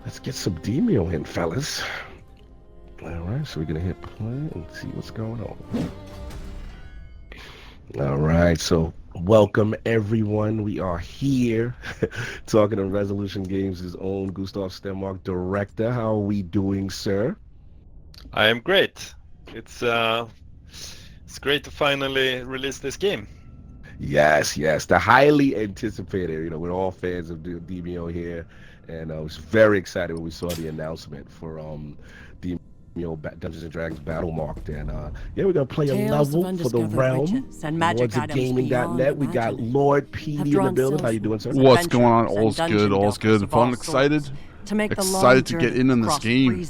Let's get some Demeo in, fellas. All right, so we're gonna hit play and see what's going on. All right, so welcome everyone. We are here talking to Resolution Games' own Gustav Stenmark, director. How are we doing, sir? I am great. It's great to finally release this game. Yes, the highly anticipated. You know, we're all fans of Demeo here, and I was very excited when we saw the announcement for Demeo Dungeons and Dragons Battlemarked, and yeah, we're gonna play a level for the realm. LordsofGaming.net. We got Lord PD in the building. How you doing, sir? What's going on? All's good. All's good. Fun, excited. Excited to get in this game.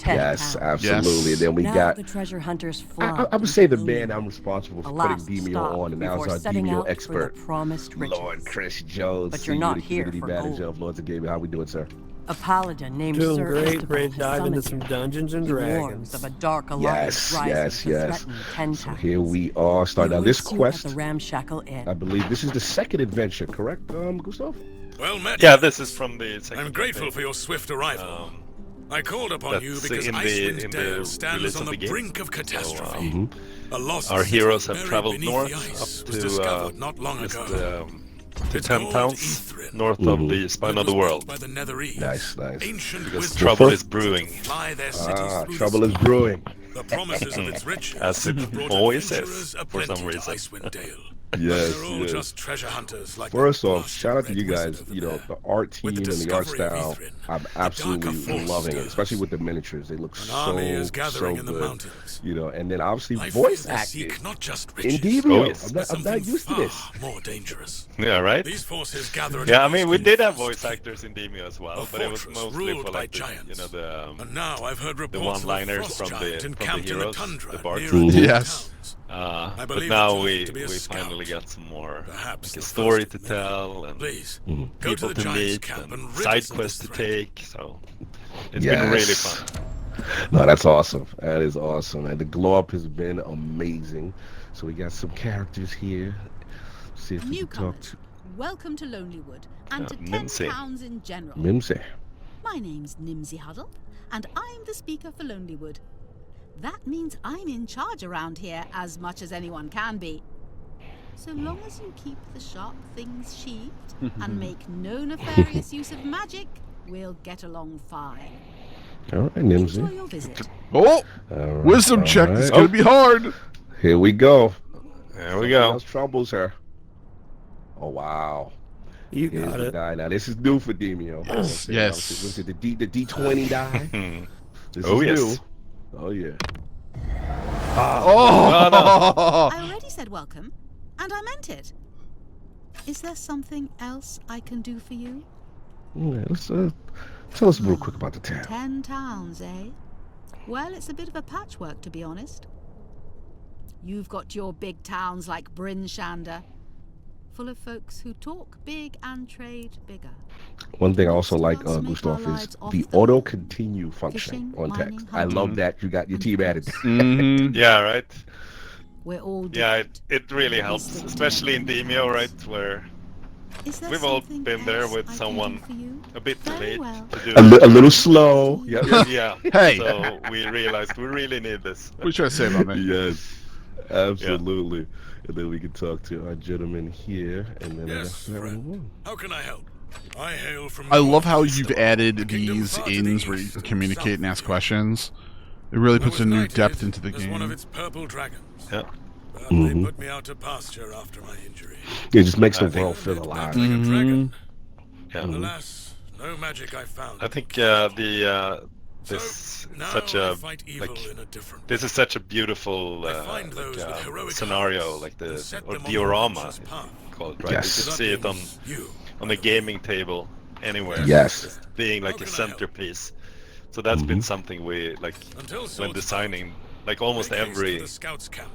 Yes, absolutely. And then we got the treasure hunters I would say the man I'm responsible for putting Demeo on, and now it's our Demeo expert, Lord Chris Jones, but you're not here community for manager gold. of Lords of Gaming. How we doing, sir? A paladin named Doing Sir great. Esteban Ready to has dive into summoned some Dungeons and Dragons. dwarves of a dark alliance Yes. ten So here we are starting out this quest. The Ramshackle Inn. I believe this is the second adventure, correct, Gustav? Well met. Yeah, this is from the second I'm grateful campaign. for your swift arrival. I called upon you That's because in Icewind Dale the stands release on of the the game. brink of catastrophe. Mm-hmm. A lost Our city heroes have buried traveled beneath north the ice up was to discovered not long ago. to It's 10 called towns Ithrin. north of the spine It of the was world. built by the Nether East. Nice. Ancient Because wizards trouble first- is brewing, fly their cities through trouble the is sky. brewing. The promises of its riches as it have brought always adventurers is, for aplenty some to reason. Icewind Dale. Yes, They're all just treasure hunters like First the off, blasted shout out to red you guys. wizard over You know, there. the art team With the and the art discovery of style. Ithrin, I'm the absolutely darker force loving it, stirs. especially with the miniatures. They look An so army is gathering in the good. mountains. You know, and then obviously I voice fear they acting. seek not just In riches, Demeo. Oh, yes. I'm but not something used to this. far more dangerous. Yeah, right? These forces gather. Yeah, I mean, we did have voice voice actors in Demeo as well, A but it was fortress mostly ruled for by like the, giants. the And now I've heard reports one-liners of a frost from giant the encamped in the heroes, tundra the bards. near our Yes. towns. But believe now the we giant to be a finally scout. got some more Perhaps like a the story first to of many. tell and Please, Mm-hmm. go to people the to giant's meet camp and and rid side us of quests this to threat. take. So it's been really Yes. fun. No, that's awesome. That is awesome. And the glow up has been amazing. So we got some characters here. See if we can talk Newcomers, to welcome to Lonelywood and to 10 Nimsy. towns in general. Mimsy. My name's Nimsy Huddle, and I'm the speaker for Lonelywood. That means I'm in charge around here as much as anyone can be. So long as you keep the sharp things sheathed and make no nefarious use of magic, we'll get along fine. All right, Enjoy Nimsy. your visit. Oh, All right, wisdom all check. right. It's going to be hard. Here we go. There we Something go. else troubles her. Oh, wow. You Here's got the it. die. Now, this is new for Demeo. Yes. Was it the D20 die? This Oh, is yes. new. Oh, yeah. Oh. I already said welcome, and I meant it. Is there something else I can do for you? Yeah, let's tell us real quick about the town. 10 towns, eh? Well, it's a bit of a patchwork, to be honest. You've got your big towns like Bryn Shander, full of folks who talk big and trade bigger. One thing I also Most like, of us make Gustav, our is lives off the the auto land. continue function Fishing, on mining, text. I hunting, love that you got your and team added. Mhm. Yeah, right. We're all Yeah, different. it really but we helps, stick especially in together. Demeo, right, where Is there we've all something been there else with I can someone do for you? a bit Very late well. to do A it. little slow. Yep. Yeah. Hey. So we realized we really need this. What are you trying to say about me? Yes, absolutely. And then we can talk to our gentleman here, and then Yes, I guess friend. move on. How can I help? I hail from. I love how North you've Eastern, added a kingdom these far to the inns where you east can and communicate and south ask of questions. It really I puts was a new knighted depth into the as one of game. its purple dragons. Yeah. But Mhm. they put me out to pasture after my injury. It just makes the I think- world feel It's alive. battling a dragon. Yeah. Alas, no magic I found. I think this So, now such I a fight evil like in a different this way. is such a beautiful I find those with heroic scenario, hearts like and the set or them on the diorama righteous path. called, right? Yes. You can see it on You, the by way. gaming table anywhere. Yes. Just being like How a can I help? centerpiece. So that's been Mhm. something we like Until when swords designing like almost make haste to every the scouts' camp.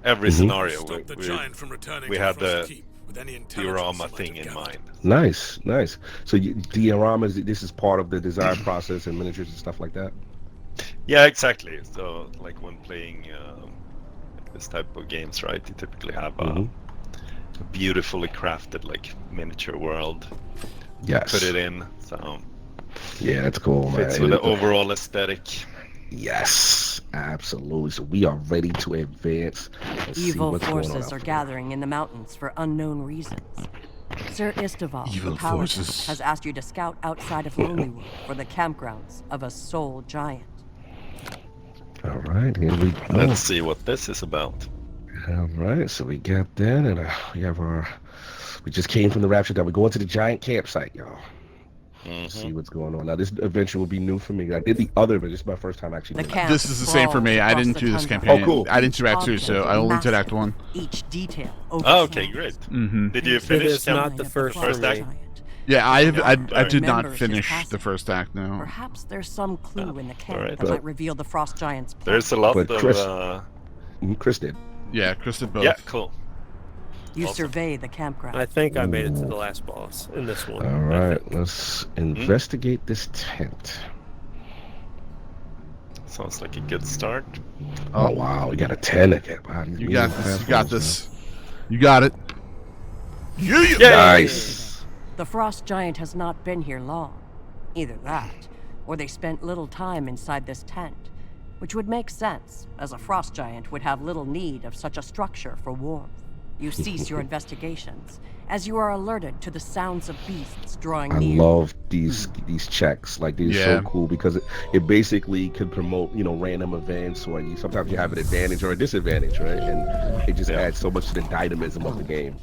every Mhm. scenario. Stop the We giant from returning we to had Frost the Keep with any intelligence diorama he might thing have in gathered. mind. Nice. So dioramas, this is part of the design process and miniatures and stuff like that? Yeah, exactly. So like when playing like this type of games, right? You typically have Mhm. a beautifully crafted like miniature world. Yes. Put it in. So Yeah, that's cool, man. Fits with the overall aesthetic. Yes, absolutely. So we are ready to advance and see Evil what's going on forces out are there. gathering in the mountains for unknown reasons. Sir Istval, Evil the Paladin, forces. has asked you to scout outside of Lonelywood for the campgrounds of a soul giant. All right, here we go. Let's see what this is about. All right, so we got that, and we have our. We just came from the Rapture Tower. We're going to the giant campsite, y'all. See what's going on. Now, this adventure will be new for me. I did the other, but this is my first time actually doing it. This is the same for me. I didn't do this campaign. Oh, cool. I didn't do Act 2, so I only did Act 1. Each detail. Oh, okay, great. Did you finish? It is not the first act? Yeah, I did not Remembers finish his the first act, no. Perhaps there's some clue in the camp alright. that might reveal the Frost Giant's plan. There's a lot But of. Chris did. Yeah, Chris did both. Yeah, cool. You Awesome. survey the campground. I think I made it to the last boss in this one. All right, let's investigate this tent. Sounds like a good start. Oh, wow, we got a 10 again. Wow, You got this. You got this. You got it. Yeah. Nice. The Frost Giant has not been here long. Either that, or they spent little time inside this tent, which would make sense, as a Frost Giant would have little need of such a structure for warmth. You cease your investigations, as you are alerted to the sounds of beasts drawing I near. love these checks. Like, these are Yeah. so cool because it basically could promote, random events, or sometimes you have an advantage or a disadvantage, right? And it just adds so much to the dynamism of the game.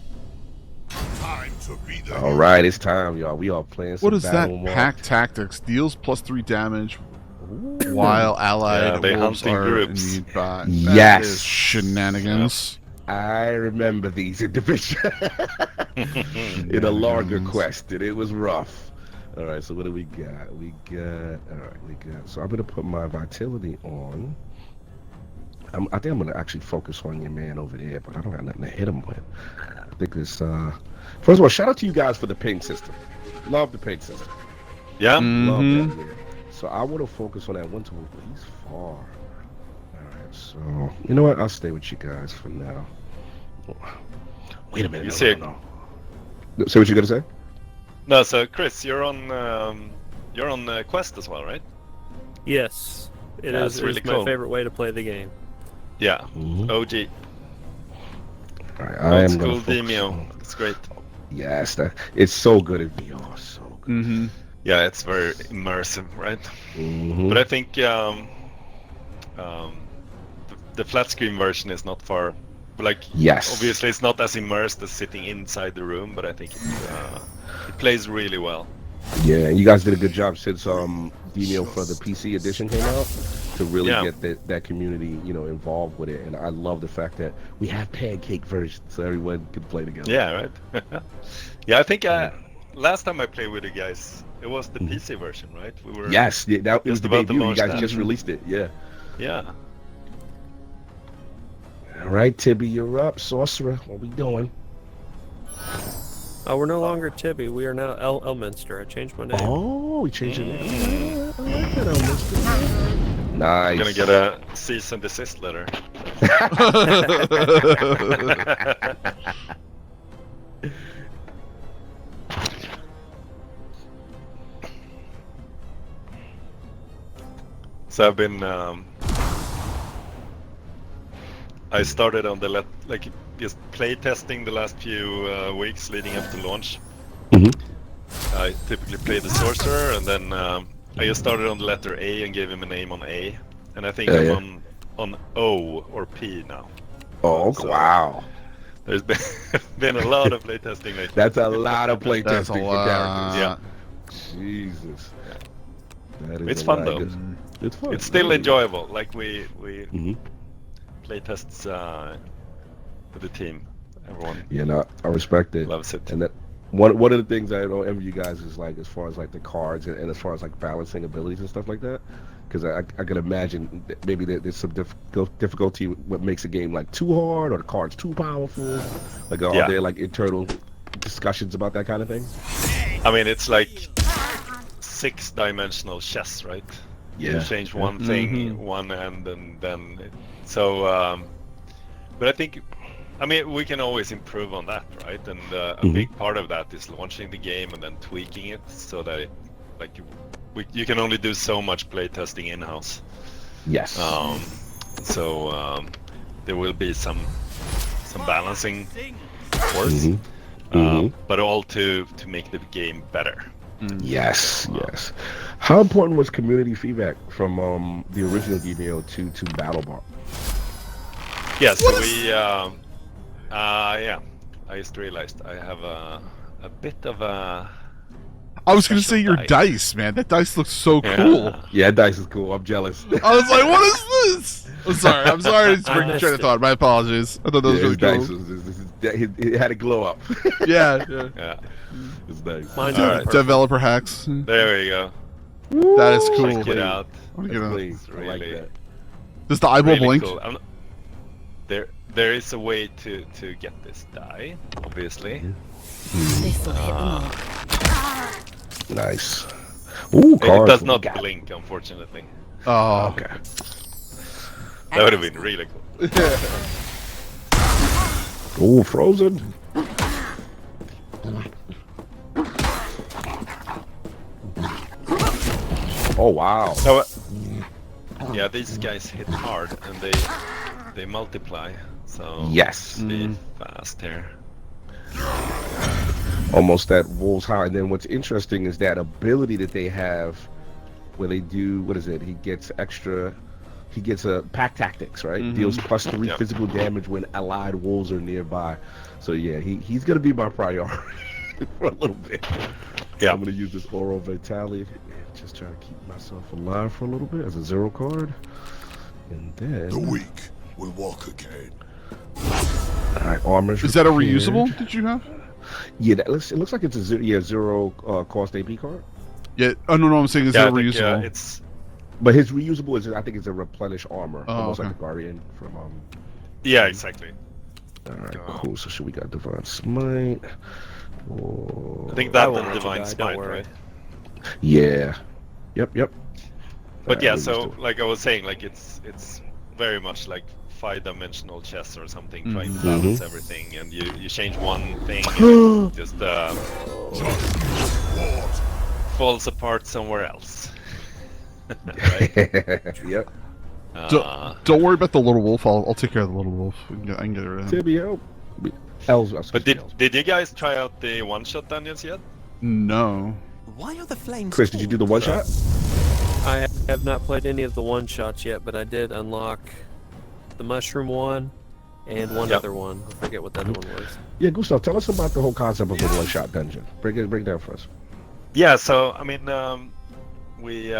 Time to be the All right, it's time, y'all. We are playing some What is that? Battlemarked. Pack Tactics. Deals +3 damage while allied they wolves hunt in are groups. in by. Yes. Is shenanigans. I remember these individuals in a larger quest, and it was rough. All right, so what do we got? So I'm gonna put my vitality on. I think I'm gonna actually focus on your man over there, but I don't got nothing to hit him with. I think it's first of all, shout out to you guys for the ping system. Love the ping system. Yeah. Love that. Yeah. So I want to focus on that one tool, but he's far. Alright, so you know what? I'll stay with you guys for now. Wait a minute. You no, see- no. Say what you're gonna say? No, so Chris, you're on Quest as well, right? Yes, it Yeah, is. it's really It's my cool. favorite way to play the game. Yeah. OG. Alright, I Old am gonna school focus Demeo. on- It's great. Yes, it's so good in VR, so good. Mm-hmm. Yeah, it's very immersive, right? Mhm. But I think the flat screen version is not far. Like, Yes. obviously it's not as immersed as sitting inside the room, but I think it plays really well. Yeah, and you guys did a good job since Demeo for the PC edition came out to really get that community, involved with it. And I love the fact that we have pancake versions so everyone can play together. Yeah, right. Yeah, I think last time I played with you guys, it was the PC version, right? We were Yes, that was just the about to debut. You launch guys that. just released it. Yeah. Yeah. All right, Tibby, you're up. Sorcerer, what we doing? Oh, we're no longer Tibby. We are now Elminster. I changed my name. Oh, we changed your name. I like that, Elminster. Nice. I'm gonna get a cease and desist letter. So I've been I started on the just play testing the last few weeks leading up to launch. I typically play the sorcerer, and then I just started on the letter A and gave him a name on A, and I think I'm on O or P now. Oh, So, wow. There's been a lot of playtesting lately. That's a lot of That's a playtesting for characters. Yeah, Jesus. That is it's a fun lot. though. Good. It's fun. It's still Yeah. enjoyable. Like we Mhm. playtests with the team. Everyone Yeah, no, I respect it. loves it. And that one of the things I don't envy you guys is like as far as like the cards and as far as like balancing abilities and stuff like that, because I can imagine that maybe there's some difficulty with what makes a game like too hard or the cards too powerful. Like are there like internal discussions about that kind of thing? I mean, it's like 6-dimensional chess, right? Yeah. You change one thing, one end, and then but I think, I mean, we can always improve on that, right? And a big part of that is launching the game and then tweaking it so that it, like, you can only do so much playtesting in-house. Yes. So there will be some balancing, of course, but all to make the game better. Yes, yes. How important was community feedback from the original Demeo to Battlemarked? Yeah, so I just realized I have a bit of a... I was gonna say your dice, man. That dice looks so cool. Yeah, dice is cool. I'm jealous. I was like, what is this? I'm sorry to bring train of thought. My apologies. I thought that was really cool. It had a glow up. Yeah. It's nice. Mine's Developer hacks. There we go. That is cool. Check it out. It's Really, like that. Does the eyeball really blink? cool. There is a way to get this die, obviously. This will hit the mark. Nice. Ooh, It cards. does not blink, unfortunately. Oh, Okay. That would have been really cool. Ooh, frozen. Oh wow. So, yeah, these guys hit hard and they multiply. So Yes. be fast here. Almost that wolf's high. And then what's interesting is that ability that they have where they do, what is it? He gets a pack tactics, right? Deals +3 physical damage when allied wolves are nearby. So yeah, he's gonna be my priority for a little bit. Yeah. I'm gonna use this Oral Vitality and just try to keep myself alive for a little bit as a 0 card. And then The weak will walk again. alright, armor's is that a repaired. reusable? Did you have? Yeah, it looks like it's a zero cost AP card. Yeah. Oh no, I'm saying is that I think, reusable? it's But his reusable is, I think, it's a replenish armor, Oh, almost okay. like the Guardian from yeah, exactly. All right, cool. So we got Divine Smite. I think that won't and let you Divine die, don't Smite, worry. right? Yeah. Yep. But yeah, we so used to- like I was saying, like it's very much like 5-dimensional chess or something, trying to balance everything, and you change one thing, and it just falls apart somewhere else. Right? Yep. Don't worry about the little wolf. I'll take care of the little wolf. I can get rid of him. Tibio. But did you guys try out the one-shot dungeons yet? No. Why are the flames? Chris, did you do the one shot? I have not played any of the one shots yet, but I did unlock the mushroom one and one other one. I forget what the other one was. Yeah, Gustav, tell us about the whole concept of the one shot dungeon. Break it down for us. Yeah, so I mean, we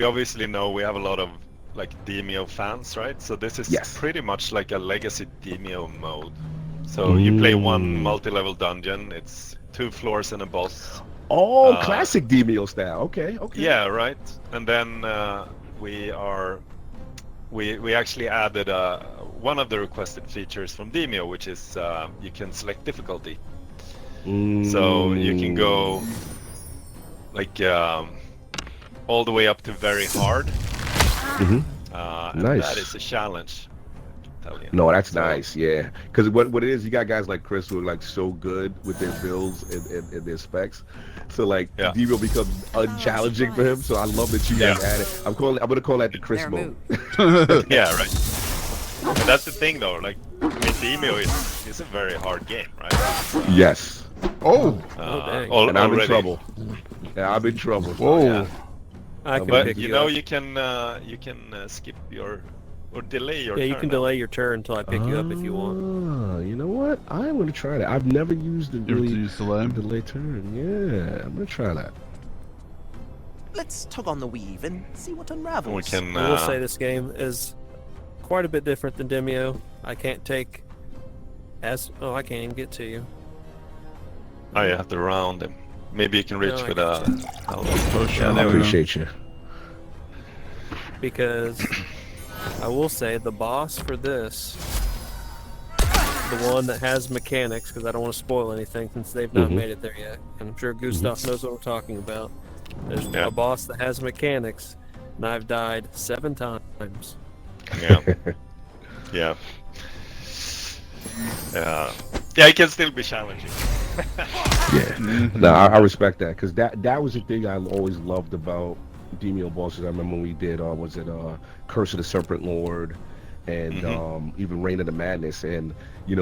obviously know we have a lot of like Demeo fans, right? So this is pretty much like a legacy Demeo mode. So you play one multi-level dungeon. It's 2 floors and a boss. Oh, classic Demeo style. Okay. Yeah, right. And then we actually added one of the requested features from Demeo, which is you can select difficulty. So you can go like all the way up to very hard. And Nice. that is a challenge. Tell you. No, that's nice. Yeah, because what it is, you got guys like Chris who are like so good with their builds and their specs. So like Demeo becomes unchallenging for him. So I love that you guys added. I'm gonna call that the Chris mode. Yeah, right. And that's the thing though. Like, I mean, Demeo is a very hard game, right? Yes. Oh. And I'm in trouble. Yeah, I'm in trouble. Whoa. Yeah. I can But pick you you know, up. you can skip your or delay your Yeah, turn. you can delay your turn until I pick you up if you want. You know what? I'm gonna try that. I've never used the You ever use delay turn. Yeah, I'm gonna try that. Let's tug on the weave and see what unravels. We can. I will say this game is quite a bit different than Demeo. I can't take I can't even get to you. I have to round him. Maybe you can reach No, with I a. I appreciate you. Because I will say the boss for this, the one that has mechanics, because I don't want to spoil anything since they've not made it there yet, and I'm sure Gustav knows what we're talking about. There's a boss that has mechanics, and I've died 7 times. Yeah. Yeah. Yeah, it can still be challenging. Yeah, no, I respect that because that was the thing I always loved about Demeo bosses. I remember when we did was it Curse of the Serpent Lord, and even Reign of the Madness, and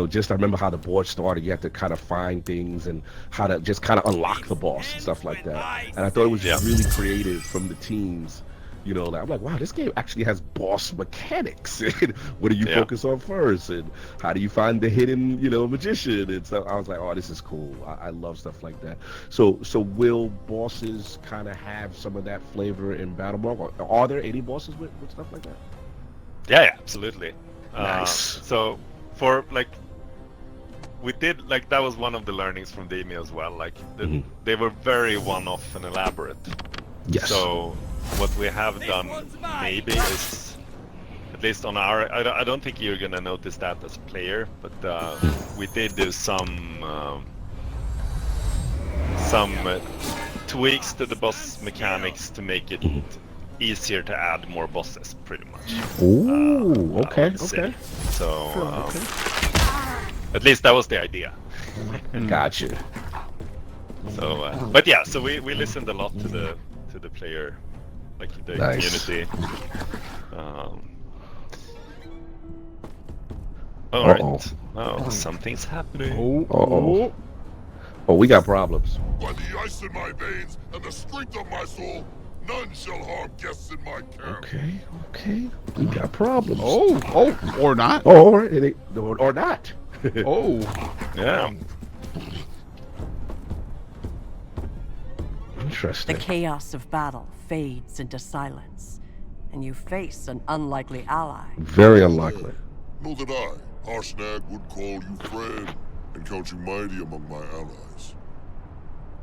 just I remember how the board started. You had to kind of find things and how to just kind of unlock the boss and stuff like that. And I thought it was really creative from the teams. I'm like, wow, this game actually has boss mechanics. And what do you focus on first? And how do you find the hidden, magician? And so I was like, oh, this is cool. I love stuff like that. So will bosses kind of have some of that flavor in Battlemarked? Are there any bosses with stuff like that? Yeah, absolutely. Nice. So for we did that was one of the learnings from Demeo as well. They were very one-off and elaborate. Yes. So what we have done maybe is, at least on our, I don't think you're gonna notice that as a player, but we did do some tweaks to the boss mechanics to make it easier to add more bosses, pretty much. Ooh, okay. So at least that was the idea. Gotcha. So, but yeah, so we listened a lot to the player, the community. All right. Oh, something's happening. Oh, we got problems. By the ice in my veins and the strength of my soul, none shall harm guests in my camp. Okay. We got problems. Or not. Or not. Yeah. Interesting. The chaos of battle fades into silence, and you face an unlikely ally. Very unlikely. Know that I, Harshnag, would call you friend and count you mighty among my allies.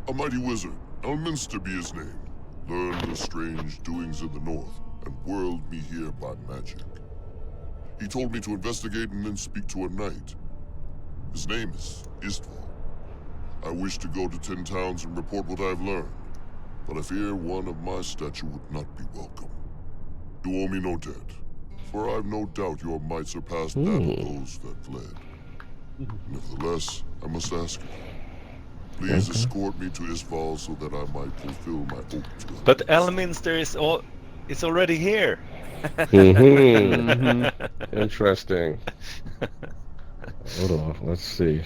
A mighty wizard, Elminster be his name, learned the strange doings in the north and whirled me here by magic. He told me to investigate and then speak to a knight. His name is Istval. I wish to go to 10 towns and report what I've learned, but I fear one of my stature would not be welcome. You owe me no debt, for I've no doubt your might surpassed that of those that fled. Nevertheless, I must ask you, please escort me to Istval so that I might fulfill my oath to him. But Elminster is already here. Interesting. Hold on, let's see.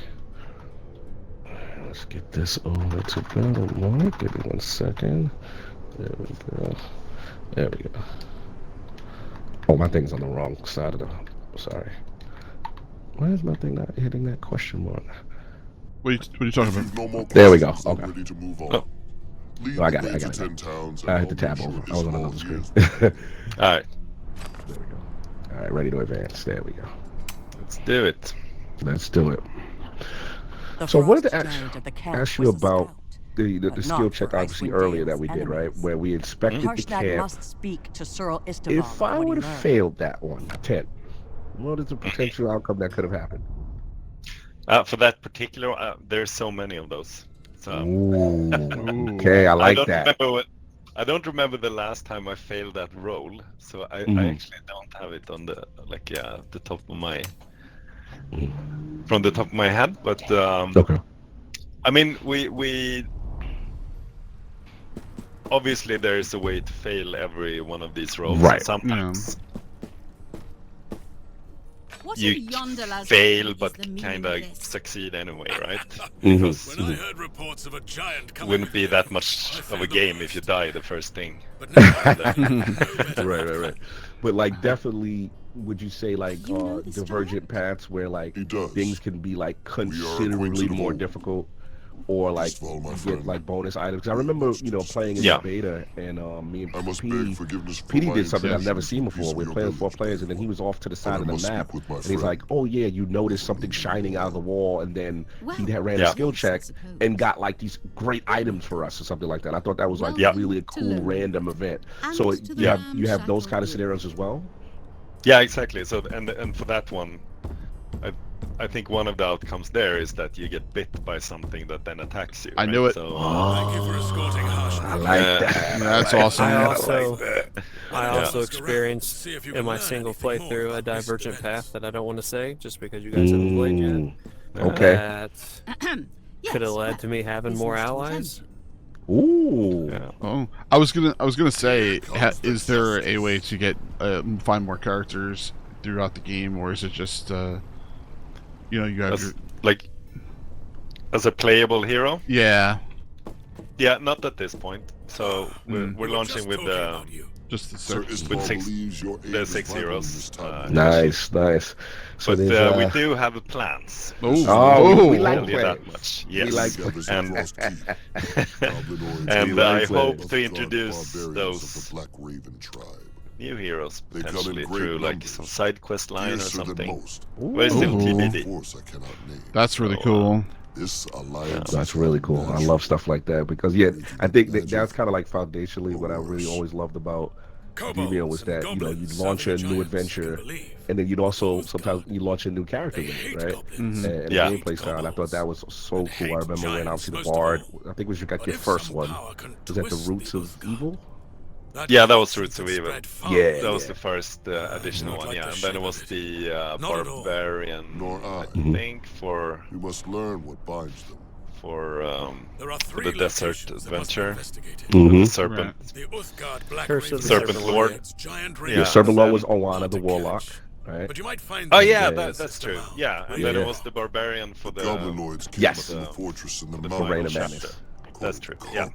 Let's get this over to Battlemarked. Give me 1 second. There we go. Oh, my thing's on the wrong side of the... Sorry. Why is my thing not hitting that question mark? What are you talking about? No more There we go. questions. I'm Okay. ready to move on. Oh. Lead I the got it. way I to got 10 it. towns, I and hit the I'll tab make over. sure I was on another Istval screen. hears All right, There we go. All right, ready to advance. There we go. let's do it. Let's do it. The So I wanted to frost giant at the camp ask you was a about scout, the but skill not check, for obviously, Icewind earlier that Dale's we did, right? enemies. Where we inspected the Harshnag camp. must speak to Cyril Istvan. If I for what would he have learned. failed that one, 10, what is the potential outcome that could have happened? For that particular, there's so many of those. So Ooh, okay, I like that. I don't remember the last time I failed that roll, so I actually don't have it on the the top of my from the top of my head. But Okay. I mean, we obviously there is a way to fail every one of these rolls. Right. Sometimes What you in yonder las's fail, is but the meaning kind of of this? succeed anyway, right? Mhm. Because When I heard reports of a giant it coming, wouldn't be that much of a game if you die the first thing. but now Right. But like, definitely, would you say like You know this divergent paths where like He does. things can be like are considerably acquainted more of- difficult, or like Istval, my you friend. get like bonus items? 'Cause I remember playing in Yeah. the beta, and me and I must PD beg forgiveness for PD my did something I've intrusion never into seen the before. peace We of were your playing 4 village. players, and then he was off to the side I of the must map, speak with my and he's friend. like, "Oh yeah, you noticed something shining out of the wall," and then Well, he ran Yeah. a skill yes, I check suppose. and got like these great items for us or something like that. I thought that was like Welcome really a to cool London. random event. And So to the you have those ramshackle kind of inn. scenarios as well. Yeah, exactly. So and for that one, I think one of the outcomes there is that you get bit by something that then attacks you. I right? knew it. So, Thank you for escorting Harshnag. I like that. That's awesome. I Yeah. also Yeah. experienced See if you in can my learn single anything more playthrough a about this divergent event. path that I don't want to say just because you guys haven't played yet. Okay. That could have Yes, led well, to me having more business to allies. attend Ooh. Yeah. Oh, I was gonna say, is there a way to get find more characters throughout the game, or is it just you know, you have your Like, as a playable hero? yeah, Yeah, not at this point. So we're launching with just the Sir search. Isbal six- believes your aid the is 6 vital in heroes. this time. Nice, nice. So But there's we do have plans. Oh, we like Tell you that plans. much. We Yes. like Endeavors and across Keep. Goblinoids and are I like hope of to the introduce barbarians of those the Black Raven tribe. new heroes They come in potentially great through like numbers, some side quest line or fiercer than something. most. But it's still Ooh. TBD. Force I cannot name. That's really So, cool. This alliance That's is really cool. I unnatural. love stuff like that because I think that's kind of like foundationally what I really always loved about Demeo was that you'd launch a new adventure, and then you'd also sometimes you launch a new character with it, right? And a gameplay style. And I thought that was so cool. I remember when obviously the Bard, I think it was you got your first one. Was that the Roots of Evil? Yeah, that was Roots of Evil. Yeah, That was the first additional one, yeah. And then it was the Barbarian, Nor I. I think, for We must learn what binds them. the Desert Adventure. Mhm. The Serpent. Curse of the Serpent Lord. The Serpent Lord was Oana the Warlock, right? Oh yeah, Yes. that's true. Yeah, and then Yeah. it was the Barbarian for the Goblinoids came Yes. from the fortress in the the mountains. Reign of final Madness. chapter. That's true. Yeah.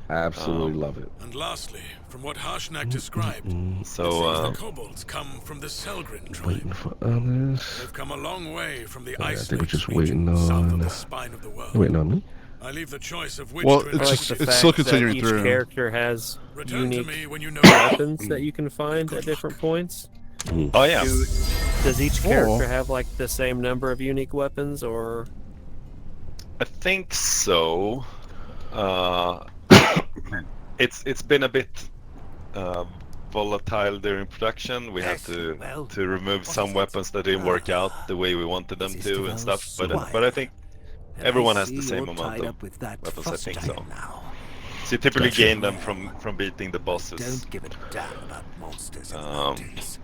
I absolutely love it. And lastly, from what Harshnag described, So the kobolds come from the Selgrin Waiting tribe. for others. They've come a long way from the I ice think we're lakes just region, waiting south on. of the spine of the world. Waiting on me. I leave the choice of which Well, to it's I like just- the investigate. it's fact still that continuing each through. character has Return to unique me when you know weapons that you can find at different points. oh yeah. Does each character have like the same number of unique weapons, or I think so. It's been a bit volatile during production. We had to remove some weapons that didn't work out the way we wanted them to and stuff. But I think everyone has the same amount of weapons. I think so. So you typically gain them from beating the bosses. Don't give a damn about monsters and Um, mountains.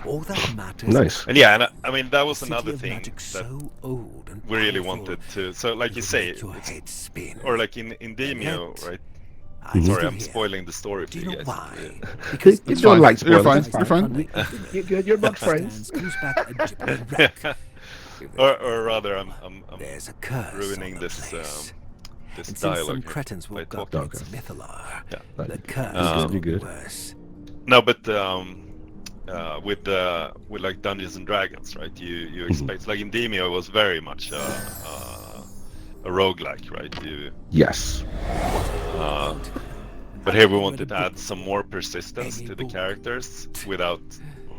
All that matters. Nice. And yeah, and I mean that was City another of thing magic that so old and we really powerful, wanted to. So like you say, it'll make it's, your head spin. or like in Demeo, Yet, right? I'm Sorry, still I'm here. spoiling the story Do for you you know guys. why? Because It's you're fine. like You're spoilers. fine. You're fine. You're not friends. Goes back a gibbering wreck. Or rather, I'm There's a curse ruining on the this place. this And since dialogue. some here cretins will by go talking. against Mythalar, Yeah. the curse Um, will be good. worse. No, but with like Dungeons and Dragons, right? You expect like in Demeo, it was very much a roguelike, right? Yes. But here we wanted to add some more persistence to the characters without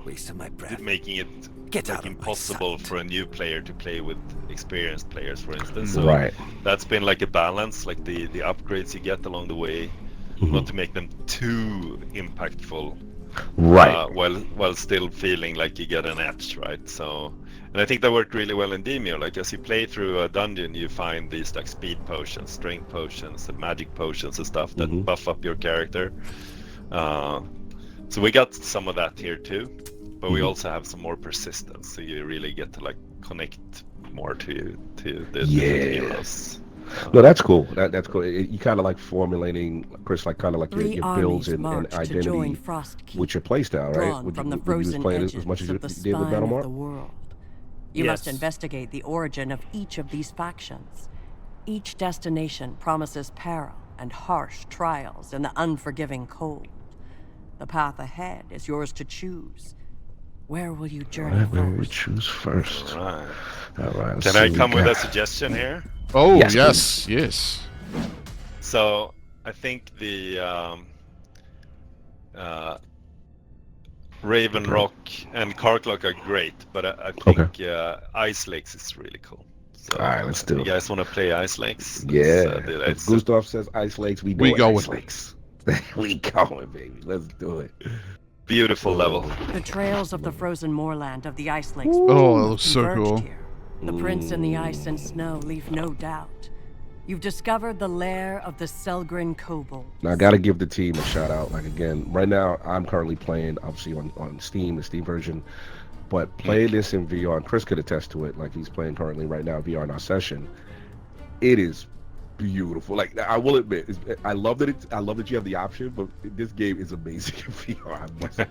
Wasting my breath. making it Get like out of my impossible sight. for a new player to play with experienced players, for instance. So Right. that's been like a balance, like the upgrades you get along the way, not to make them too impactful, Right. while still feeling like you get an edge, right? So, and I think that worked really well in Demeo. Like as you play through a dungeon, you find these like speed potions, strength potions, and magic potions and stuff that buff up your character. So we got some of that here too, but we also have some more persistence, so you really get to like connect more to the different heroes. No, that's cool. That's cool. You kind of like formulating, Chris, like kind of like Three your builds armies and marched to identity join Frostkeep, with your playstyle, right? drawn Would from the you was frozen playing edges as much as you of the did with spine of the Battlemarked? world. You must Yes. investigate the origin of each of these factions. Each destination promises peril and harsh trials in the unforgiving cold. The path ahead is yours to choose. Where will you journey Where will we first? choose first? All right. All right. let's Can see I what we come with a got. suggestion here? Oh Yes, yes. So I think the Raven Rock and Karklock are great, but I think Ice Lakes is really cool. So, All right, let's do you it. guys want to play Ice Lakes? Yeah. do If that. Gustav says Ice Lakes, we We do go Ice with it. Lakes. We going, baby. Let's do it. Beautiful level. The trails of the frozen moorland of the Ice Lakes Oh, that looks so converged cool. here. The prints in the ice and snow leave no doubt. You've discovered the lair of the Selgrin kobold. Now, I got to give the team a shout out. Like, again, right now, I'm currently playing, obviously, on Steam, the Steam version. But play this in VR, and Chris could attest to it, like he's playing currently right now, VR in our session. It is beautiful. Like I will admit, I love that I love that you have the option, but this game is amazing in VR. I must say.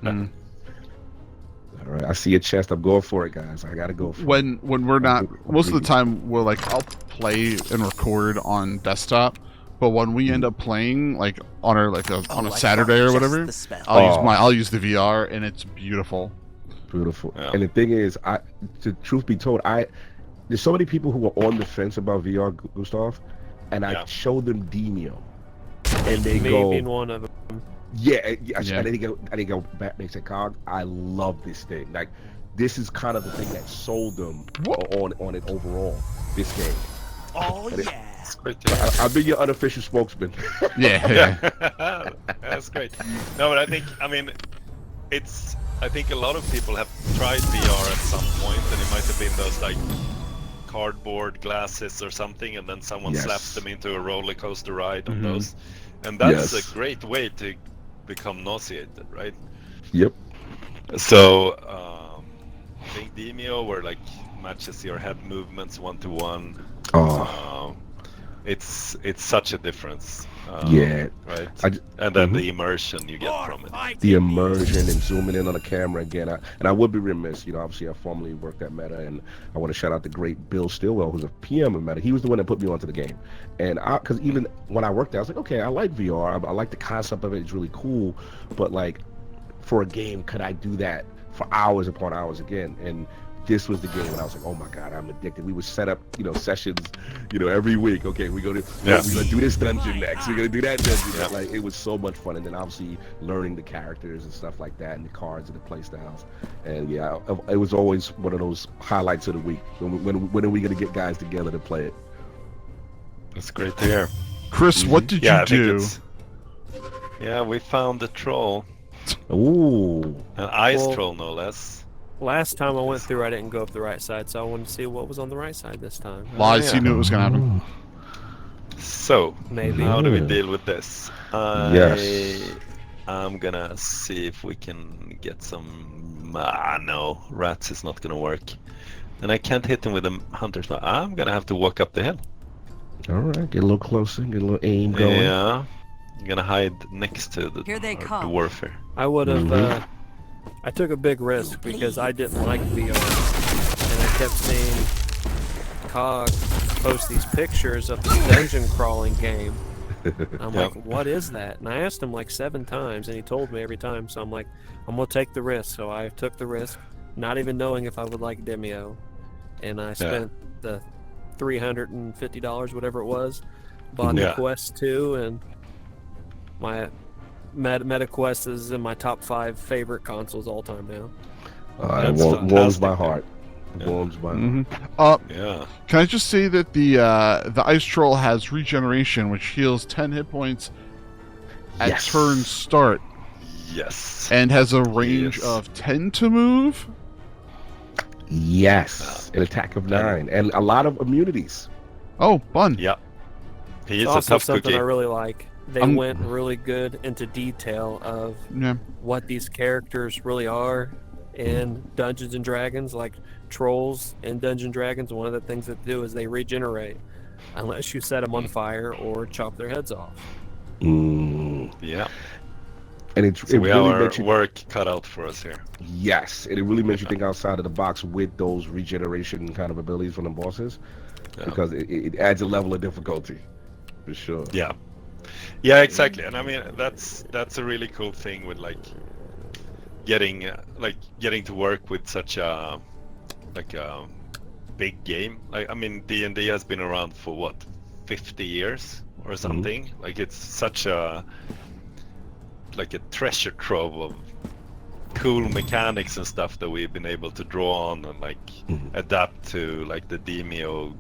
All right, I see a chest. I'm going for it, guys. I gotta go for it. When we're not, most of the time we're like, I'll play and record on desktop, but when we end up playing like on our on a Saturday or whatever, I'll use the VR, and it's beautiful. Beautiful. Yeah. And the thing is, the truth be told, there's so many people who are on the fence about VR, Gustav, and I show them Demeo, and they go, being one of them. Yeah. I didn't go back. They said, "Cog, I love this thing. Like, this is kind of the thing that sold them on it overall. This game." Oh yeah. I'll be your unofficial spokesman. Yeah. That's great. No, but I think I think a lot of people have tried VR at some point, and it might have been those like cardboard glasses or something, and then someone slaps them into a roller coaster ride on those, and that's a great way to become nauseated, right? Yep. So I think Demeo, where like matches your head movements 1-to-1. It's such a difference. Right. And then the immersion you get from it. The immersion and zooming in on the camera again. And I would be remiss, obviously I formerly worked at Meta, and I want to shout out the great Bill Stillwell, who's a PM at Meta. He was the one that put me onto the game. And because even when I worked there, I was like, okay, I like VR. I like the concept of it. It's really cool. But like, for a game, could I do that for hours upon hours again? And this was the game when I was like, oh my God, I'm addicted. We would set up, sessions, every week. Okay, we're gonna do this dungeon next. We're gonna do that dungeon. Like, it was so much fun. And then obviously learning the characters and stuff like that, and the cards and the play styles. And yeah, it was always one of those highlights of the week. When are we gonna get guys together to play it? That's great to hear. Chris, what did you do? Yeah, we found a troll. Ooh. An ice troll, no less. Last time I went through, I didn't go up the right side, so I wanted to see what was on the right side this time. Lies, you knew it was going to happen. So, maybe. How do we deal with this? I'm going to see if we can get some... no, rats is not going to work. And I can't hit him with a hunter's knife. I'm going to have to walk up the hill. All right, get a little closer, get a little aim going. Yeah, I'm going to hide next to the dwarf here. I would have... I took a big risk because I didn't like VR, and I kept seeing Cog post these pictures of this dungeon crawling game. I'm like, what is that? And I asked him like 7 times, and he told me every time. So I'm like, I'm gonna take the risk. So I took the risk, not even knowing if I would like Demeo, and I spent the $350, whatever it was, bought the Quest 2, and my MetaQuest is in my top 5 favorite consoles all time now. It warms my heart. Warms my heart. Can I just say that the ice troll has regeneration, which heals 10 hit points at turn start. Yes. And has a range of 10 to move. Yes. An attack of 9 and a lot of immunities. Oh, fun. Yep. He is also a tough something cookie. I really like. They went really good into detail of what these characters really are in Dungeons and Dragons. Like trolls in Dungeons and Dragons, one of the things that they do is they regenerate unless you set them on fire or chop their heads off. Yeah. And it we really have makes our work cut out for us here. Yes, and it really makes you think outside of the box with those regeneration kind of abilities from the bosses, because it adds a level of difficulty, for sure. Yeah, exactly. And I mean, that's a really cool thing with getting to work with such a big game. Like, I mean, D&D has been around for what, 50 years or something. Like, it's such a treasure trove of cool mechanics and stuff that we've been able to draw on and adapt to the Demeo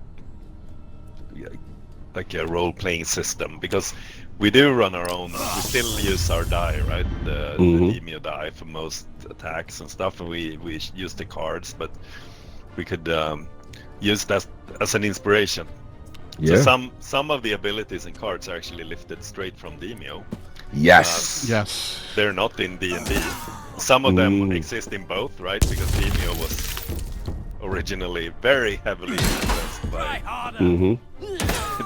a role-playing system, because we do run our own. We still use our die, right? The Demeo die for most attacks and stuff, and we use the cards, but we could use that as an inspiration. So some of the abilities and cards are actually lifted straight from Demeo. Yes. They're not in D&D. Some of them exist in both, right? Because Demeo was originally very heavily influenced by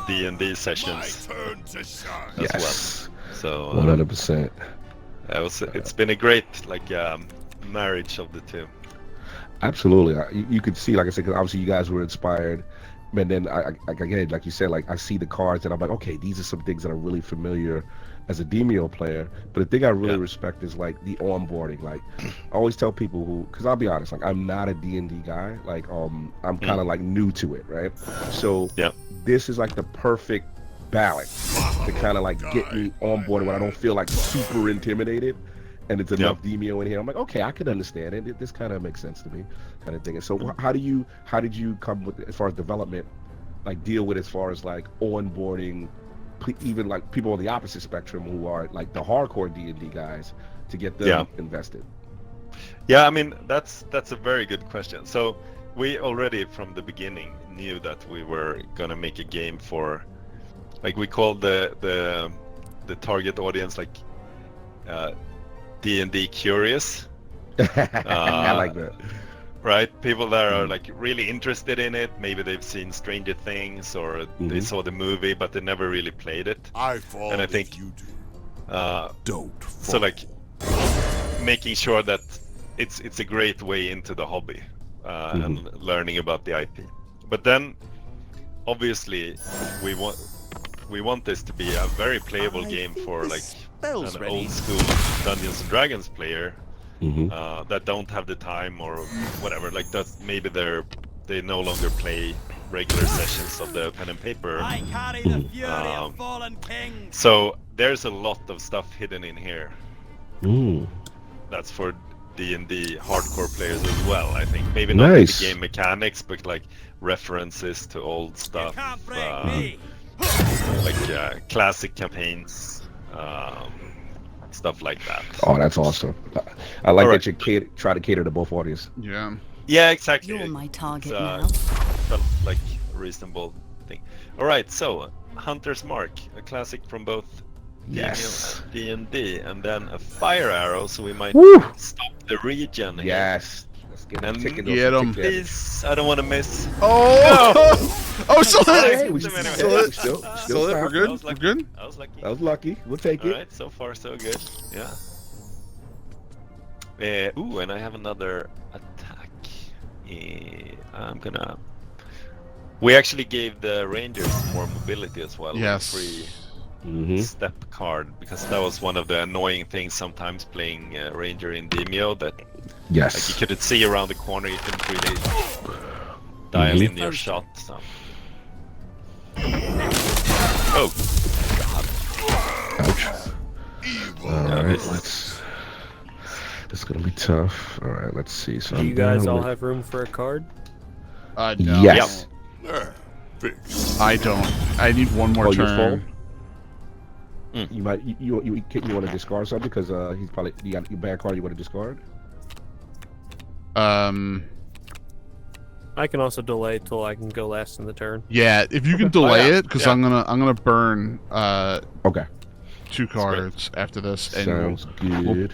D&D sessions as well. So 100%. It's been a great marriage of the two. Absolutely. You could see, like I said, 'cause obviously you guys were inspired. And then again, like you said, like I see the cards and I'm like, okay, these are some things that are really familiar as a Demeo player. But the thing I really respect is like the onboarding. Like I always tell people because I'll be honest, like I'm not a D&D guy. Like I'm kind of like new to it, right? So this is like the perfect balance to kind of like get me on board when I don't feel like super intimidated. And it's enough Demeo in here. I'm like, okay, I can understand it. This kind of makes sense to me, kind of thing. And so, how did you come with, as far as development, like deal with as far as like onboarding, even like people on the opposite spectrum who are like the hardcore D&D guys, to get them invested? Yeah, I mean that's a very good question. So we already from the beginning knew that we were gonna make a game for, like we called the target audience like. D&D curious. I like that. Right? People that are like really interested in it. Maybe they've seen Stranger Things or they saw the movie, but they never really played it. And I think you do. Don't fall. So like making sure that it's a great way into the hobby and learning about the IP. But then obviously we want this to be a very playable game for like an old school Dungeons and Dragons player that don't have the time or whatever, like that maybe they no longer play regular sessions of the pen and paper. So there's a lot of stuff hidden in here. That's for D&D hardcore players as well, I think. Maybe not the game mechanics, but like references to old stuff, like classic campaigns, stuff like that. Oh, that's awesome. I like that you try to cater to both audiences. Yeah, exactly. You're my target now. Felt like a reasonable thing. All right, so Hunter's Mark, a classic from both D&D, and then a fire arrow, so we might stop the region here. Yes. Let's get him. Please, I don't want to miss. Oh, still hit. Hey, still hit. We're good. We're good. I was lucky. I was lucky. We'll take it. All right, so far so good. Yeah. Ooh, and I have another attack. We actually gave the Rangers more mobility as well. Yes. Free step card, because that was one of the annoying things sometimes playing Ranger in Demeo, that like you couldn't see around the corner, you couldn't really dial in your shot. So. Oh God! Ouch! All right, It's gonna be tough. All right, let's see. So do you guys all have room for a card? No. Yes. I don't. I need one more turn. You might. You want to discard something because he's probably you got your bad card. You want to discard? I can also delay till I can go last in the turn. Yeah, if you can delay it, because I'm gonna burn 2 cards after this. And sounds good.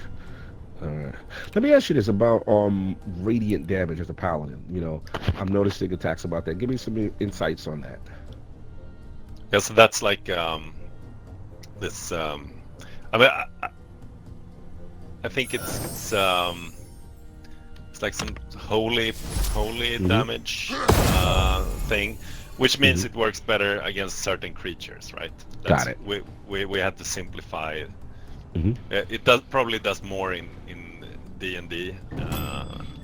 All right. Let me ask you this about radiant damage as a paladin. You know, I'm noticing attacks about that. Give me some insights on that. Yeah, so that's like this. I mean, I think it's like some holy damage thing, which means it works better against certain creatures, right? Got it. We had to simplify it. It probably does more in D&D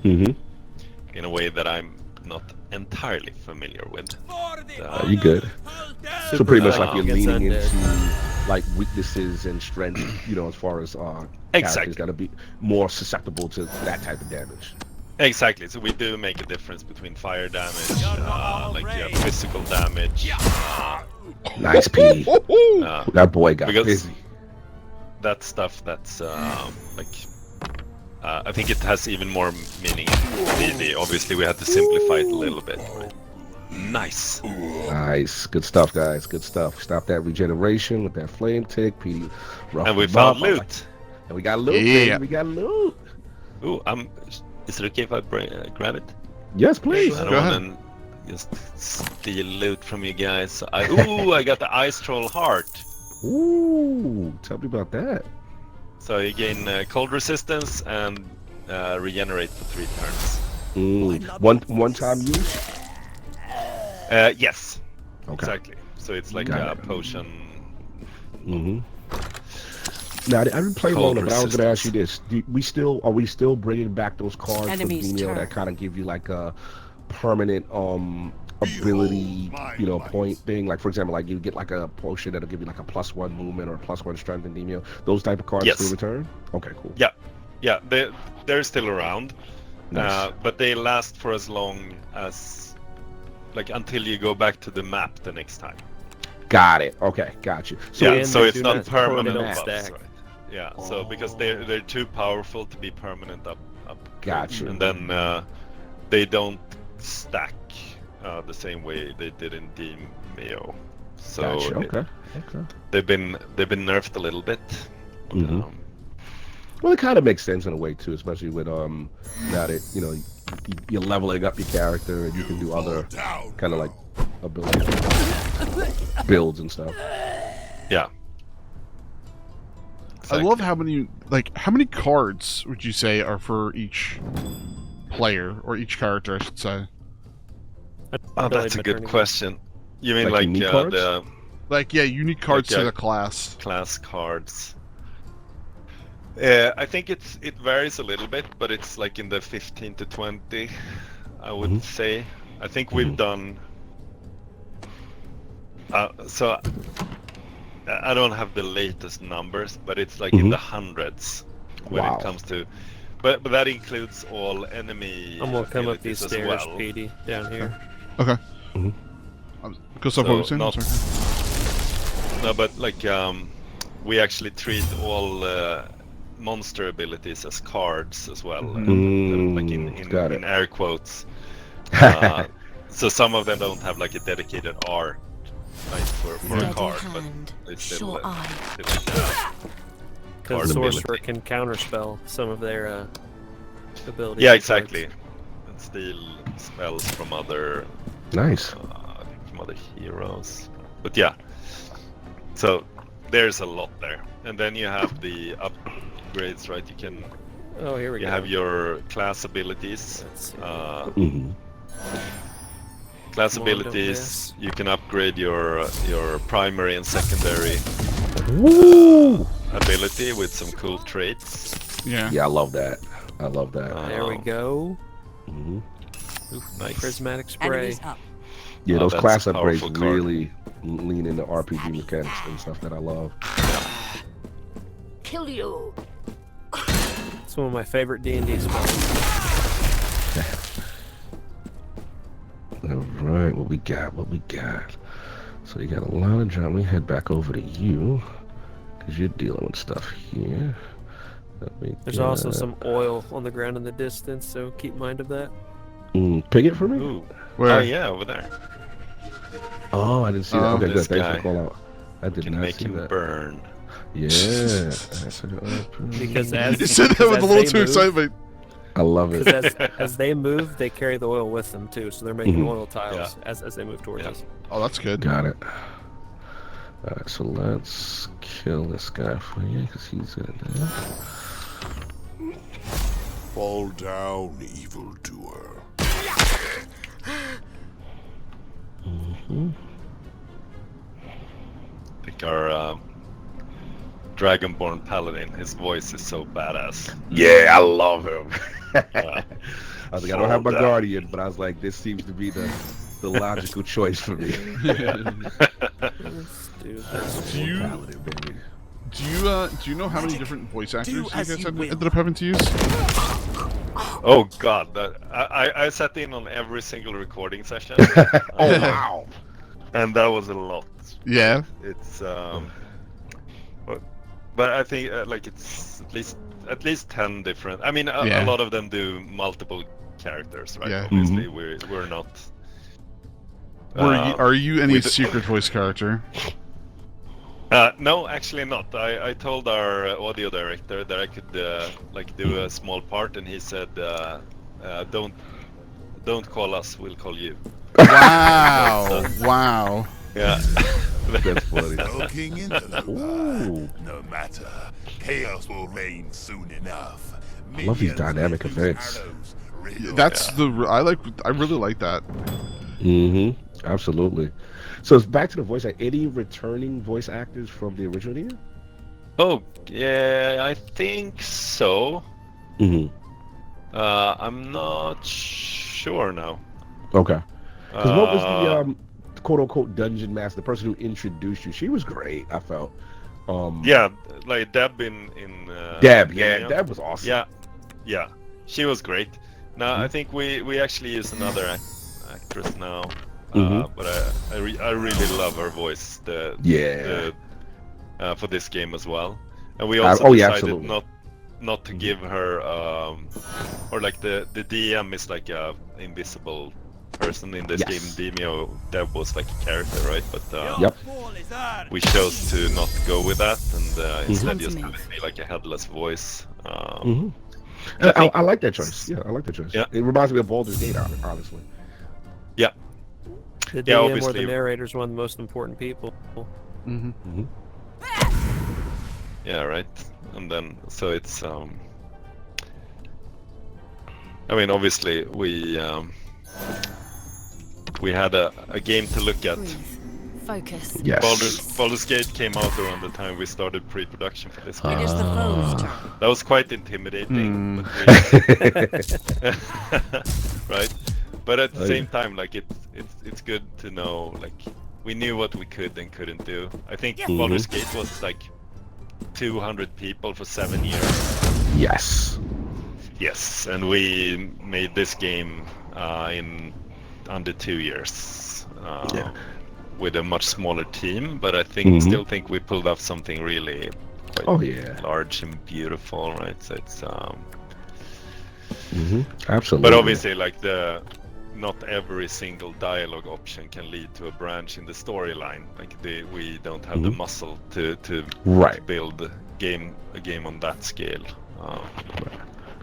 in a way that I'm not entirely familiar with. You good? So pretty much like you're leaning into like weaknesses and strengths, you know, as far as characters that will be more susceptible to that type of damage. Exactly. So we do make a difference between fire damage, physical damage. Nice, P. That boy got busy. That stuff that's I think it has even more meaning in D&D. Obviously we had to simplify it a little bit. Right? Nice. Good stuff, guys. Good stuff. Stop that regeneration with that flame tick, PD. And we found loot. And we got loot. Yeah. We got loot. Ooh, is it okay if I grab it? Yes, please. I don't want just steal loot from you guys. I got the Ice Troll heart. Ooh, tell me about that. So you gain cold resistance and regenerate for 3 turns. One time use? Yes. Okay. Exactly. So it's like Got a it. potion. Now I didn't play Cold long, but I was going to ask you resistance. this: are we still bringing back those cards from Enemy's Demeo that turn. kind of give you like a permanent ability, point thing? Like for example, like you get like a potion that'll give you like a +1 movement or a +1 strength in Demeo. Those type of cards Yes. still return? Okay, cool. Yeah, they're still around, Nice. but they last for as long as, like, until you go back to the map the next time. Got it. Okay, got you. So Yeah, And so they it's do not not permanent permanent buffs, stack. right? Yeah, so because they're too powerful to be permanent up. Gotcha. And then they don't stack the same way they did in Demeo. So Gotcha. Okay. they've been nerfed a little bit. Mhm. Well, it kind of makes sense in a way too, especially with now that you're leveling up your character and you can do other kind of like ability builds and stuff. Yeah. I love how many cards would you say are for each player or each character, I should say? Oh, that's a good question. You mean Like like unique cards? the Unique cards Like, to the class. class cards? I think it varies a little bit, but it's like in the 15 to 20, I would say. I think we've done. So I don't have the latest numbers, but it's like in the hundreds when Wow. it comes to. But that includes all enemy. I'm gonna come up abilities these as stairs, well. Petey, down here. Okay. Gustav, what were you saying? not- Sorry. No, but like we actually treat all monster abilities as cards as well, like Got in it. air quotes. So some of them don't have like a dedicated art, like for a card, but they still Because card sorcerer ability. can counterspell some of their abilities. Yeah, and exactly. cards. And steal spells from other Nice. heroes. But yeah, so there's a lot there, and then you have the upgrades, right? You can Oh, here we go. have your class abilities. Let's see. Class Come on, don't abilities. miss. You can upgrade your primary and secondary Woo! ability with some cool traits. Yeah. Yeah, I love that. There we go. Mhm. Ooh, nice. Prismatic spray. Enemies up. Yeah, Oh, those that's class a powerful upgrades card. really lean into RPG mechanics and stuff that I love. Kill you. It's one of my favorite D&D spells. All right, what we got? So you got a lot of junk. We head back over to you because you're dealing with stuff here. There's also some oil on the ground in the distance, so keep mind of that. Ping it for me. Ooh. Where? Oh yeah, over there. Oh, I didn't see that. Okay, good. This Thanks for guy calling out. I did Can not make see him that. burn. Yeah. Because as You said that with a little too excitement. I love it. Because as they move, they carry the oil with them too, so they're making Mhm. oil tiles as they move towards us. Oh, that's good. Got it. All right, so let's kill this guy for you because he's in there. Fall down, evildoer. I think our Dragonborn Paladin, his voice is so badass. Yeah, I love him. Yeah. I was like, I don't have my guardian, but I was like, this seems to be the logical choice for me. Let's do this. Do you Paladin, baby. do you know how many different voice actors you as guys you ended up having to use? Oh god, I sat in on every single recording session. Oh wow. And that was a lot. Yeah. It's but I think like it's at least 10 different. I mean, a lot of them do multiple characters, right? Yeah. Obviously, we're not. Are you any with- secret voice character? No, actually not. I told our audio director that I could like do a small part, and he said, "Don't call us. We'll call you." Wow. Wow. Yeah. That's funny. Looking into the Ooh. no matter. Chaos will reign soon enough. I love these dynamic Minions with events. arrows, real That's I really like that. Mm-hmm. Absolutely. So it's back to the voice. Any returning voice actors from the original here? Oh, yeah, I think so. Mm-hmm. I'm not sure now. Okay. Because what was Uh, the quote unquote dungeon master, the person who introduced you? She was great, I felt. Yeah, like Deb in Deb, yeah, Demeo. Deb was awesome. Yeah, she was great. Now Mm-hmm. I think we actually use another actress now, Mm-hmm. but I really love her voice. For this game as well, and we also yeah, decided absolutely. not to give her or like the DM is like a invisible person in this Yes. game. Demeo Deb was like a character, right? But Yep. we chose to not go with that and instead Sounds just have amazing. it be like a headless voice. Mm-hmm. I think- I like that choice. Yeah, I like that choice. Yeah. It reminds me of Baldur's Gate, honestly. Yeah, The Yeah, DM or obviously. the narrator is one of the most important people. Mm-hmm. yeah, right. And then so it's I mean, obviously we had a game to look at. Breathe. Focus. Yes. Baldur's Gate came out around the time we started pre-production for this game. It is the foe's turn. That was quite intimidating, right? But at the same time, like it's good to know, like we knew what we could and couldn't do. I think Baldur's Gate was like 200 people for 7 years. Yes. Yes, and we made this game in under 2 years. With a much smaller team, but I think still think we pulled off something really quite large and beautiful, right? So it's Absolutely. but obviously like not every single dialogue option can lead to a branch in the storyline. Like we don't have the muscle to build a game on that scale.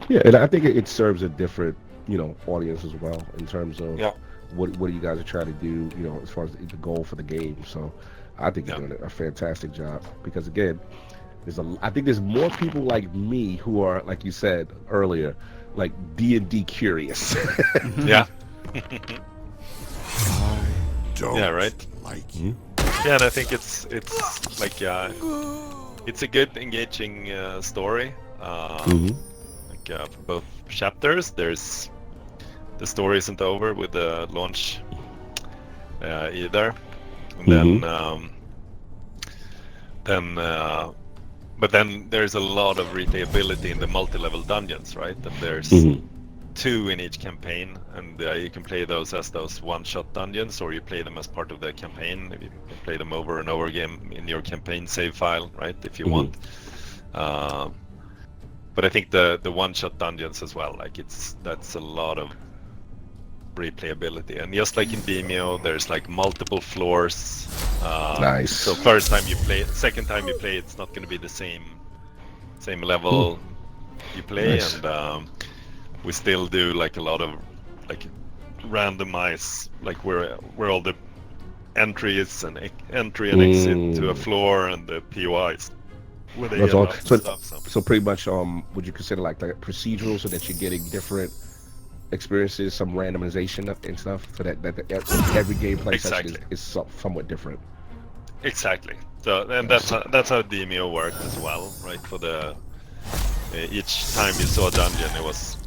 Yeah, and I think it serves a different, audience as well in terms of what you guys are trying to do, as far as the goal for the game. So I think you're doing a fantastic job because again, I think there's more people like me who are, like you said earlier, like D&D curious. Yeah. Don't right. like you. Yeah, and I think it's like it's a good engaging story. Like for both chapters, the story isn't over with the launch either. And but then there's a lot of replayability in the multi-level dungeons, right? And there's 2 in each campaign, and you can play those as those one-shot dungeons, or you play them as part of the campaign. You can play them over and over again in your campaign save file, right? If you want. But I think the one-shot dungeons as well, like that's a lot of replayability, and just like in Demeo, there's like multiple floors. Nice. So first time you play, second time you play, it's not going to be the same level you play, Nice. and we still do like a lot of like randomize, like where all the entries and entry and exit to a floor and the POIs. Where they That's end all. up and stuff, So pretty much, would you consider like procedural, so that you're getting different experiences, some randomization and stuff, so that every gameplay session is somewhat different. Exactly. So and that's how Demeo worked as well, right? For the each time you saw a dungeon, it was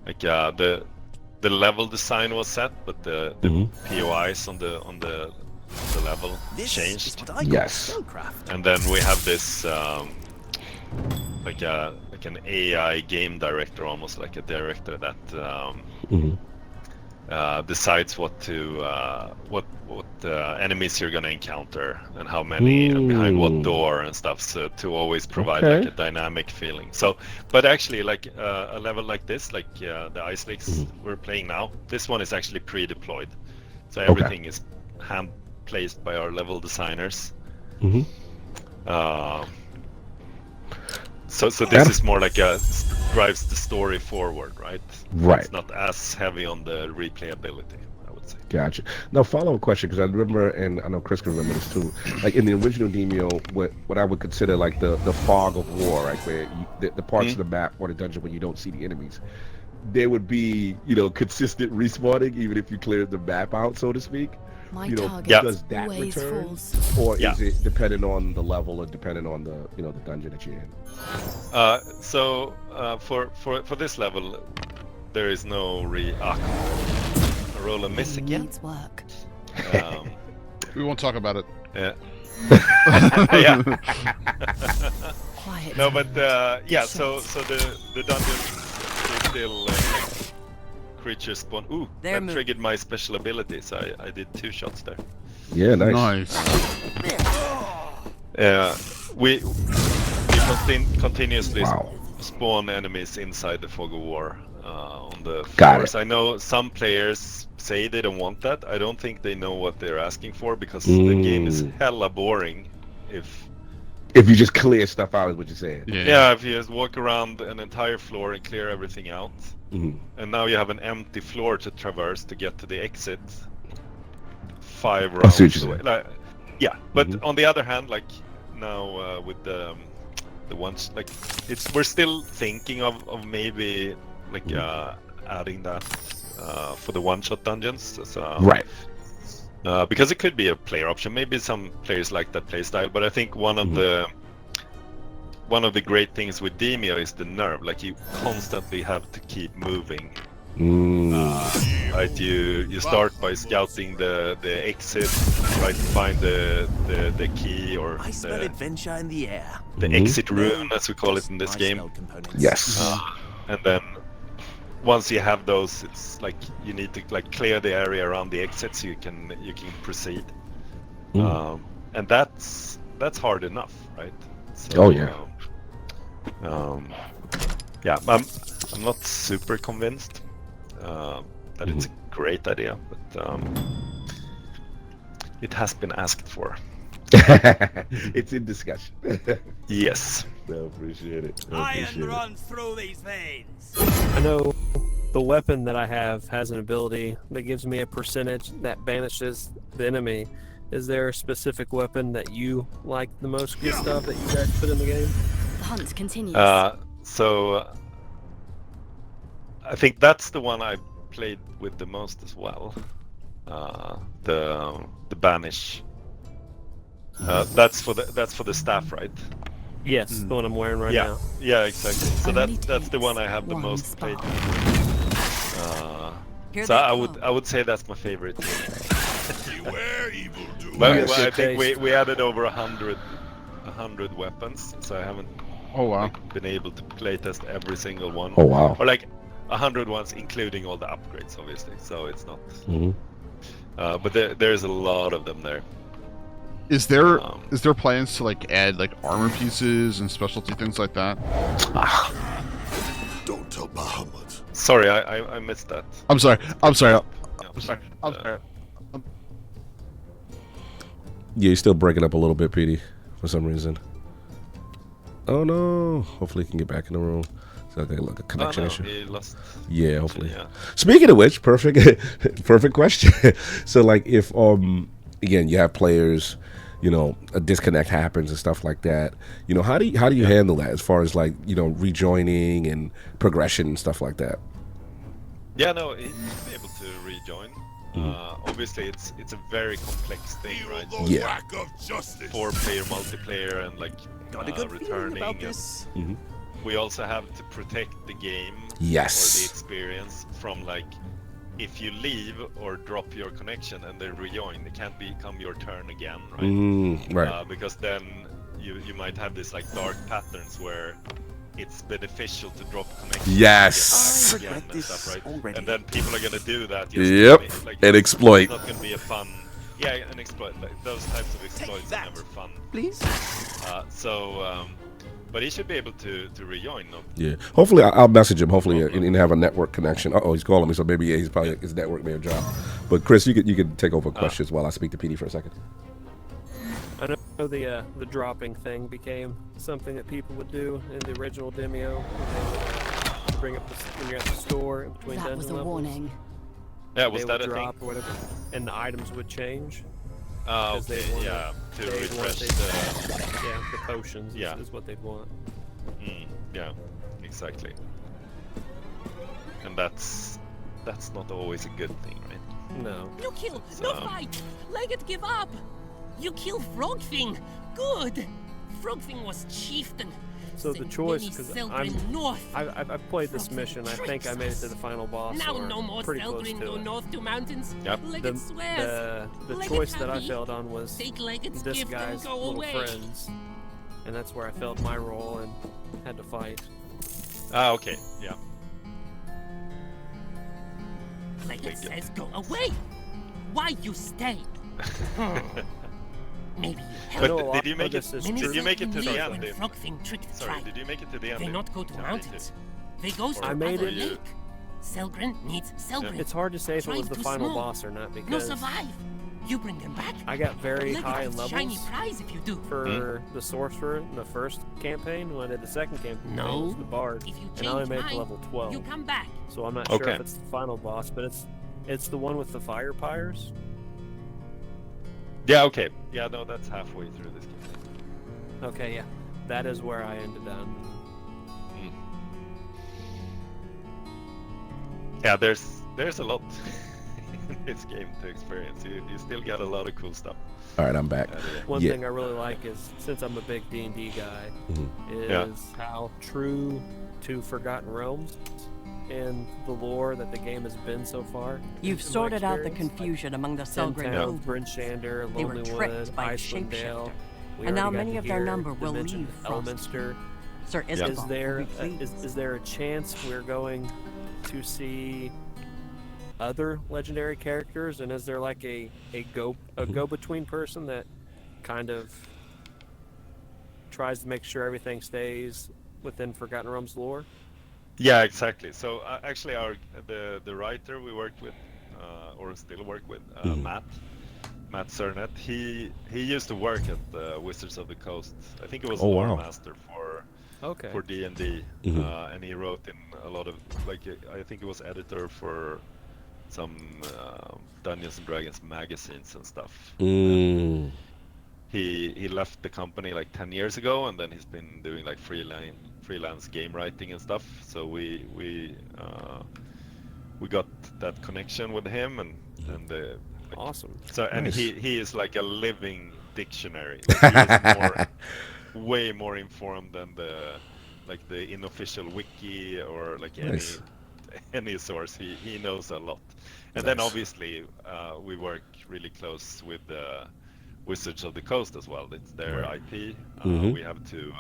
like the level design was set, but the POIs on the level changed. Yes. And then we have this like an AI game director, almost like a director that decides what enemies you're gonna encounter and how many and behind what door and stuff, so to always provide like a dynamic feeling. So but actually like a level like this, like the Ice Lakes we're playing now, this one is actually pre-deployed, so everything is hand placed by our level designers. So this is more like drives the story forward, right? Right. It's not as heavy on the replayability, I would say. Gotcha. Now, follow-up question, because I remember, and I know Chris can remember this too. Like in the original Demeo, what I would consider like the fog of war, right, where the parts of the map or the dungeon where you don't see the enemies, there would be consistent respawning even if you cleared the map out, so to speak. Does that return, or is it dependent on the level or dependent on the the dungeon that you're in? So for this level, there is no roll a miss again. Work. We won't talk about it. Yeah. Yeah. No, but So the dungeon is still creatures spawn. Ooh, that triggered my special ability, so I did 2 shots there. Yeah, nice. We continuously spawn enemies inside the fog of war on the floors. I know some players say they don't want that. I don't think they know what they're asking for, because the game is hella boring if you just clear stuff out, is what you're saying. Yeah, if you just walk around an entire floor and clear everything out, and now you have an empty floor to traverse to get to the exit 5 rounds away. But on the other hand, like now with the ones, like we're still thinking of maybe like adding that for the one-shot dungeons. So, right. Because it could be a player option. Maybe some players like that playstyle, but I think one of the great things with Demeo is the nerve. Like you constantly have to keep moving. Right, you start by scouting the exit, try to find the key or I smell adventure in the air. The exit room, as we call it in this game. Yes. And then once you have those, it's like you need to like clear the area around the exit so you can proceed. And that's hard enough, right? So, I'm not super convinced that it's a great idea, but it has been asked for. It's in discussion. Yes. I appreciate it. Iron runs through these veins. I know the weapon that I have has an ability that gives me a percentage that banishes the enemy. Is there a specific weapon that you like the most, Gustav, that you guys put in the game? The hunt continues. So I think that's the one I played with the most as well. The banish. That's for the staff, right? Yes, the one I'm wearing right now. Yeah, exactly. So that's the one I have the most played. So I would say that's my favorite. But I think we added over 100 weapons, so I haven't been able to playtest every single one. Oh wow! Or like 100 ones, including all the upgrades, obviously. So it's not. But there's a lot of them there. Is there plans to like add like armor pieces and specialty things like that? Don't tell Bahamut. Sorry, I missed that. I'm sorry. Yeah, you're still breaking up a little bit, Petey, for some reason. Oh no! Hopefully, he can get back in the room. So like a connection issue. He lost. Yeah, hopefully. Yeah. Speaking of which, perfect question. So like, if again, you have players, a disconnect happens and stuff like that. How do you handle that as far as like rejoining and progression and stuff like that? Yeah, no, he's able to rejoin. Obviously, it's a very complex thing, right? Yeah. Lack of justice. 4-player multiplayer and like returning. About this. We also have to protect the game or Yes. the experience from like if you leave or drop your connection and they rejoin, it can't become your turn again, right? Right. Because then you might have this like dark patterns where it's beneficial to drop connection. Yes. I regret and this stuff, right? already. And then people are gonna do that. Yep. And exploit. It's not gonna be a fun. Yeah, and exploit. Like, those types of exploits are never fun. Please. But he should be able to rejoin. No? Yeah. Hopefully, I'll message him. Hopefully, and have a network connection. He's calling me, so maybe he's probably his network may have dropped. But Chris, you could take over questions while I speak to PD for a second. I know the dropping thing became something that people would do in the original Demeo. They would bring up when you're at the store in between That was dungeon a levels. warning. Yeah, was they that would a drop thing? or whatever, and the items would change. Oh, 'Cause okay, they'd wanna- yeah, to they'd want- refresh they'd- the... Yeah, the potions Yeah. is what they'd want. Yeah, exactly. And that's not always a good thing, right? No. No kill, no fight. Let it give up. You kill Frogfing. Good. Frogfing was chieftain. So the Sent choice, many because Selgrin north. I've played this mission. I think I made it to the final boss. Now or no more pretty close Selgrin to go it. north to mountains. Yep. Leggett swears. The Leggett choice that I happy. failed on was Take Leggett's this gift guy's and go little away. friends, and that's where I failed my role and had to fight. Ah, okay, yeah. Leggett says go away. Why you stay? Maybe you help. But did you make it? Many Did you make it to Selgrin the leave end? when In, Frogfing tricked sorry, tribe. did you make it to the end? They in not go to Campaign mountains. two? They goes to I made other it. lake. Selgrin needs Selgrin. It's hard to say if it was Tribe the too final small. boss or not No because survive. You bring them back. I got very Leggett high has levels shiny prize if you do. for the sorcerer in the first campaign. When I did the second campaign, it No. was the bard, If you and I only change made it mind, to level 12. you come back. So I'm not sure Okay. if it's the final boss, but it's the one with the fire pyres. Yeah, okay. Yeah, no, that's halfway through this campaign. Okay, yeah, that is where I ended up. Yeah, there's a lot in this game to experience. You still got a lot of cool stuff. All right, I'm back. One Yeah. thing I really like is, since I'm a big D&D guy, is Yeah. how true to Forgotten Realms and the lore that the game has been so far. You've in my sorted out the experience. confusion among the Like, Selgrin Town, movement. Brinchander, They were Lonelywood, tricked by a Icewindale. shapeshifter. We And now already got many to of their hear number the will mention leave of Frost. Elminster. Sir Yeah. Isabel Is there will be pleased. is there a chance we're going to see other legendary characters, and is there like a go between person that kind of tries to make sure everything stays within Forgotten Realms lore? Yeah, exactly. So actually, the writer we worked with, or still work with, Matt Cernet, he used to work at Wizards of the Coast. I think it was Oh, Lore wow. Master Okay. for D&D, and he wrote in a lot of, like, I think he was editor for some Dungeons and Dragons magazines and stuff. Mm. He left the company like 10 years ago, and then he's been doing like freelance game writing and stuff. So we got that connection with him, and like, Awesome. so and Nice. he is like a living dictionary. Like, he is way more informed than the unofficial wiki or like Nice. any source. He knows a lot. And Nice. then obviously we work really close with the Wizards of the Coast as well. It's their Right. IP. We have to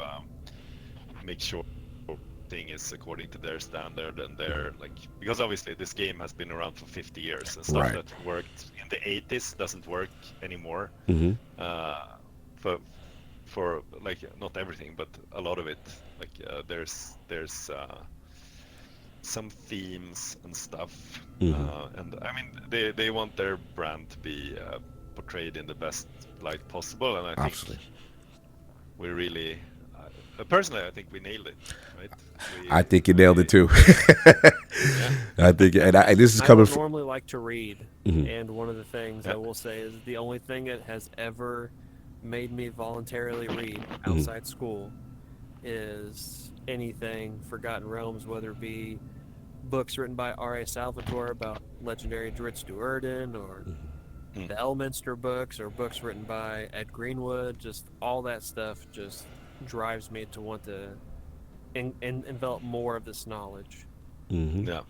make sure everything is according to their standard and their, like, because obviously this game has been around for 50 years, and stuff Right. that worked in the 80s doesn't work anymore. For like, not everything, but a lot of it. Like there's some themes and stuff, and I mean they want their brand to be portrayed in the best light possible, and I think Absolutely. we really, personally, I think we nailed it. Right? I think you nailed it too. I think, and this is I coming don't from. normally like to read, and one of the things I will say is the only thing that has ever made me voluntarily read outside school is anything Forgotten Realms, whether it be books written by R.A. Salvatore about legendary Dritz Duerden, or the Elminster books, or books written by Ed Greenwood. Just all that stuff just drives me to want to envelop more of this knowledge. Yeah.